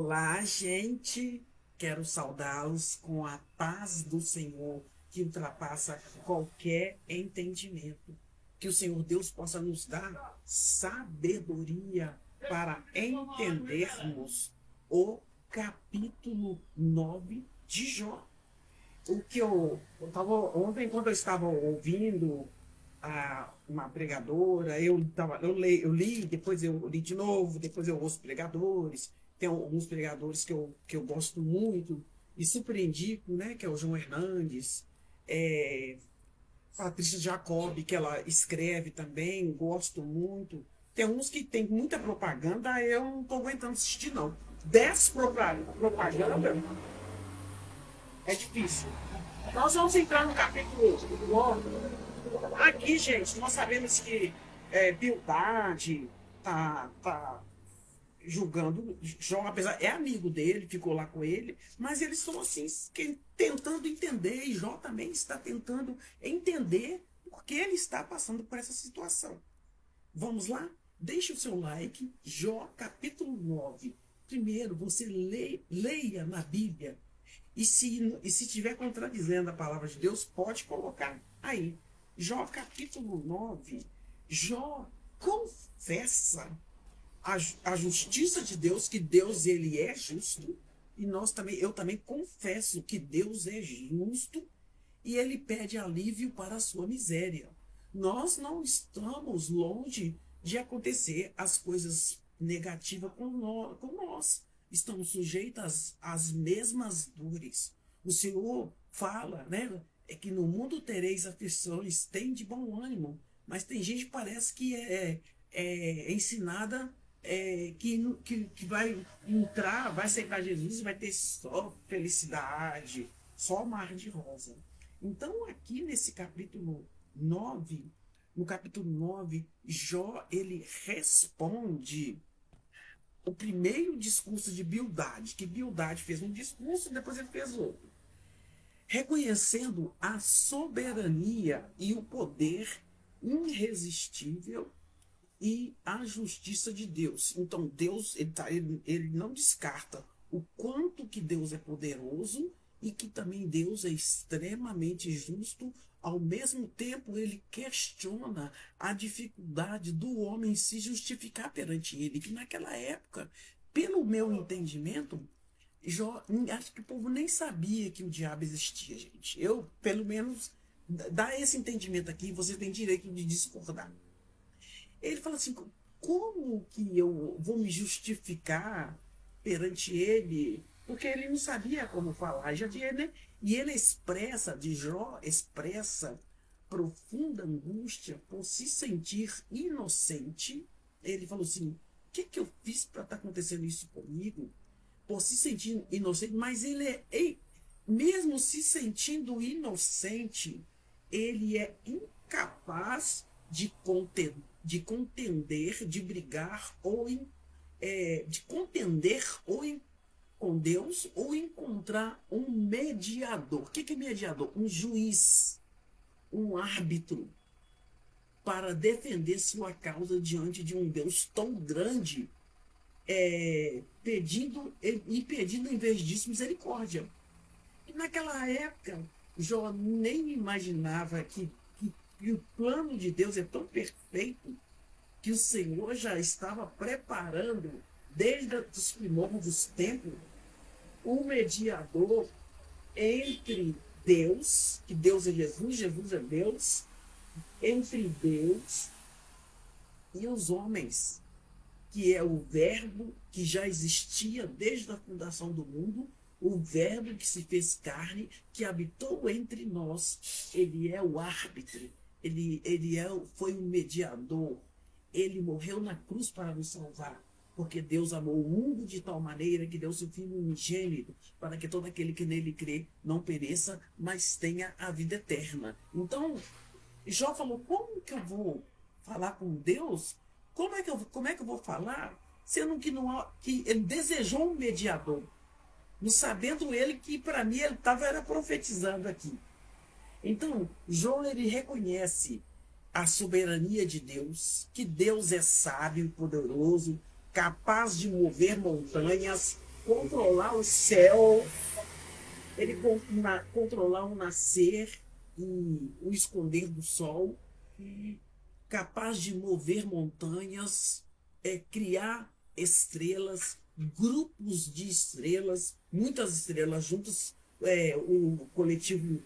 Olá, gente! Quero saudá-los com a paz do Senhor, que ultrapassa qualquer entendimento. Que o Senhor Deus possa nos dar sabedoria para entendermos o capítulo 9 de Jó. O que eu tava, ontem, quando eu estava ouvindo uma pregadora, eu li, depois eu li de novo, depois eu ouço pregadores. Tem alguns pregadores que eu gosto muito e super indico, né? Que é o João Hernandes, é, Patrícia Jacob, que ela escreve também, gosto muito. Tem uns que tem muita propaganda, eu não estou aguentando assistir, não. 10 propaganda é difícil. Nós vamos entrar no capítulo 9. Aqui, gente, nós sabemos que Bildade tá julgando Jó, apesar, é amigo dele, ficou lá com ele, mas eles estão assim, tentando entender, e Jó também está tentando entender porque ele está passando por essa situação. Vamos lá? Deixe o seu like, Jó capítulo 9. Primeiro, você leia na Bíblia. E se tiver contradizendo a palavra de Deus, pode colocar aí. Jó capítulo 9. Jó confessa a justiça de Deus, que Deus ele é justo, e eu também confesso que Deus é justo, e ele pede alívio para a sua miséria. Nós não estamos longe de acontecer as coisas negativas com nós. Estamos sujeitos às mesmas dores. O Senhor fala, né? É que no mundo tereis aflições, tem de bom ânimo. Mas tem gente que parece que é ensinada que vai entrar, vai aceitar Jesus e vai ter só felicidade, só mar de rosa. Então, aqui nesse capítulo 9, no capítulo 9, Jó, ele responde o primeiro discurso de Bildade, que Bildade fez um discurso, depois ele fez outro, reconhecendo a soberania e o poder irresistível e a justiça de Deus. Então Deus ele não descarta o quanto que Deus é poderoso e que também Deus é extremamente justo. Ao mesmo tempo, ele questiona a dificuldade do homem se justificar perante ele, que naquela época, pelo meu entendimento, acho que o povo nem sabia que o diabo existia, gente. Eu, pelo menos, dá esse entendimento aqui, você tem direito de discordar. Ele fala assim: como que eu vou me justificar perante ele? Porque ele não sabia como falar. Já tinha, né? E ele Jó expressa profunda angústia por se sentir inocente. Ele falou assim: o que eu fiz para estar acontecendo isso comigo? Por se sentir inocente, mas mesmo se sentindo inocente, ele é incapaz de contender, de brigar, de contender com Deus, ou encontrar um mediador. O que é mediador? Um juiz, um árbitro, para defender sua causa diante de um Deus tão grande, pedindo, em vez disso, misericórdia. E naquela época, Jó nem imaginava que o plano de Deus é tão perfeito que o Senhor já estava preparando, desde os primórdios dos tempos, um mediador entre Deus, que Deus é Jesus, Jesus é Deus, entre Deus e os homens, que é o Verbo que já existia desde a fundação do mundo, o Verbo que se fez carne, que habitou entre nós. Ele é o árbitro, foi um mediador. Ele morreu na cruz para nos salvar, porque Deus amou o mundo de tal maneira que deu seu Filho unigênito, para que todo aquele que nele crê não pereça, mas tenha a vida eterna. Então, Jó falou: como que eu vou falar com Deus? Como é que eu vou falar, sendo que ele desejou um mediador, não sabendo ele que para mim ele era profetizando aqui. Então, Jó, ele reconhece a soberania de Deus, que Deus é sábio e poderoso, capaz de mover montanhas. controlar o céu, ele controlar o nascer e o esconder do sol, capaz de mover montanhas, criar estrelas, grupos de estrelas, muitas estrelas juntas, o coletivo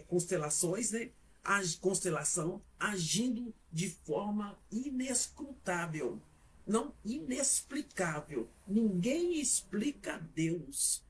constelações, né? A constelação agindo de forma inescrutável, não inexplicável. Ninguém explica Deus,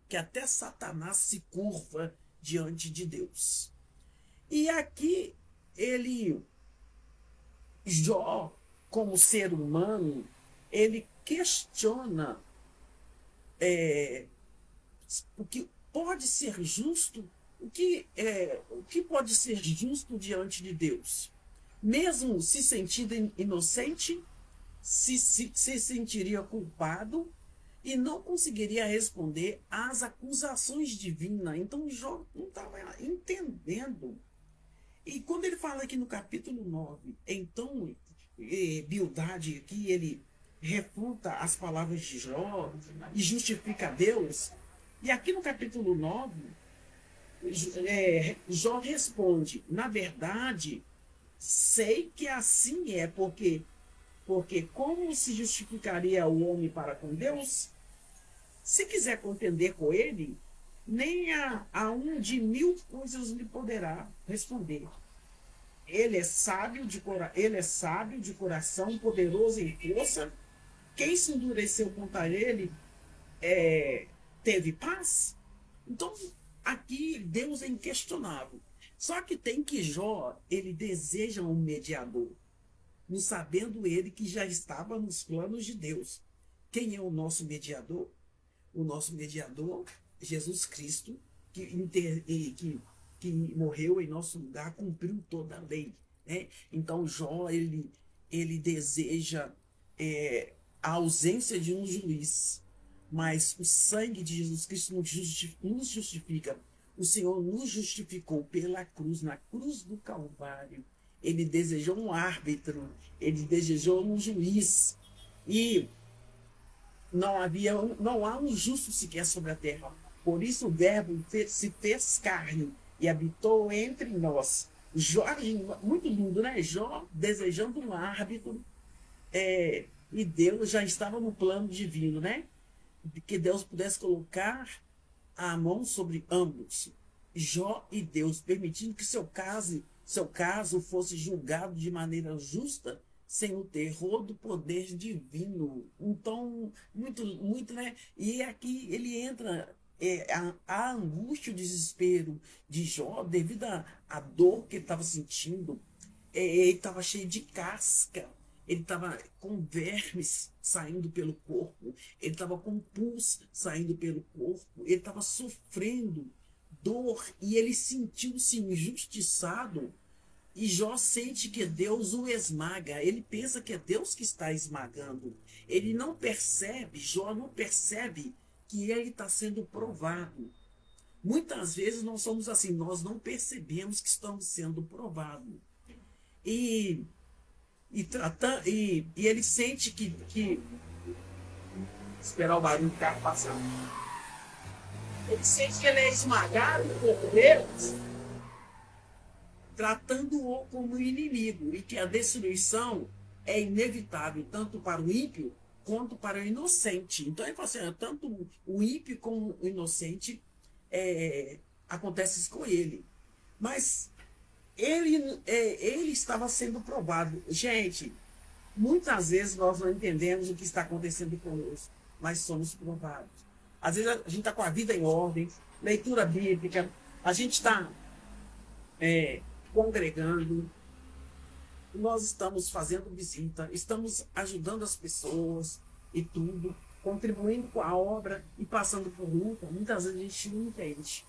que até Satanás se curva diante de Deus. E aqui ele, Jó, como ser humano, ele questiona o que pode ser justo, o que pode ser justo diante de Deus. Mesmo se sentindo inocente, se sentiria culpado e não conseguiria responder às acusações divinas. Então Jó não estava entendendo. E quando ele fala aqui no capítulo 9, então Bildade aqui, ele refuta as palavras de Jó e justifica Deus. E aqui no capítulo 9, Jó responde: na verdade, sei que assim é, porque como se justificaria o homem para com Deus? Se quiser contender com ele, nem a um de 1000 coisas lhe poderá responder. Ele é sábio de coração, poderoso em força. Quem se endureceu contra ele teve paz. Então, aqui Deus é inquestionável. Só que tem que Jó, ele deseja um mediador, não sabendo ele que já estava nos planos de Deus. Quem é o nosso mediador? O nosso mediador, Jesus Cristo, que morreu em nosso lugar, cumpriu toda a lei. Né? Então, Jó, ele deseja a ausência de um juiz, mas o sangue de Jesus Cristo nos justifica. O Senhor nos justificou pela cruz, na cruz do Calvário. Ele desejou um árbitro, ele desejou um juiz. E não há um justo sequer sobre a terra. Por isso o Verbo se fez carne e habitou entre nós. Jó, muito lindo, né? Jó desejando um árbitro, e Deus já estava no plano divino, né? Que Deus pudesse colocar a mão sobre ambos, Jó e Deus, permitindo que seu caso fosse julgado de maneira justa, sem o terror do poder divino. Então, muito, né? E aqui ele entra, a angústia, o desespero de Jó, devido à dor que ele estava sentindo. Ele estava cheio de casca, ele estava com vermes saindo pelo corpo, ele estava com pus saindo pelo corpo, ele estava sofrendo dor e ele sentiu-se injustiçado. E Jó sente que Deus o esmaga, ele pensa que é Deus que está esmagando. Ele não percebe, Jó não percebe que ele está sendo provado. Muitas vezes nós somos assim, nós não percebemos que estamos sendo provados. E ele sente que esperar o barulho do carro passar. Ele sente que ele é esmagado por Deus, tratando-o como inimigo, e que a destruição é inevitável, tanto para o ímpio quanto para o inocente. Então ele fala assim, tanto o ímpio como o inocente acontece isso com ele. Mas ele estava sendo provado. Gente, muitas vezes nós não entendemos o que está acontecendo conosco, mas somos provados. Às vezes a gente está com a vida em ordem, leitura bíblica, a gente está congregando, nós estamos fazendo visita, estamos ajudando as pessoas e tudo, contribuindo com a obra e passando por luta. Muitas vezes a gente não entende.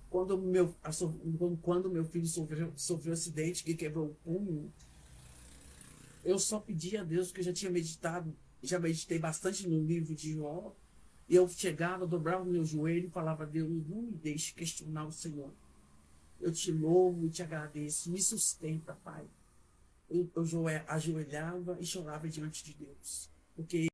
Quando meu filho sofreu um acidente que quebrou o punho, eu só pedi a Deus, porque eu já tinha meditado, já meditei bastante no livro de Jó, e eu chegava, dobrava o meu joelho e falava: Deus, não me deixe questionar o Senhor. Eu te louvo e te agradeço, me sustenta, Pai. Eu ajoelhava e chorava diante de Deus, porque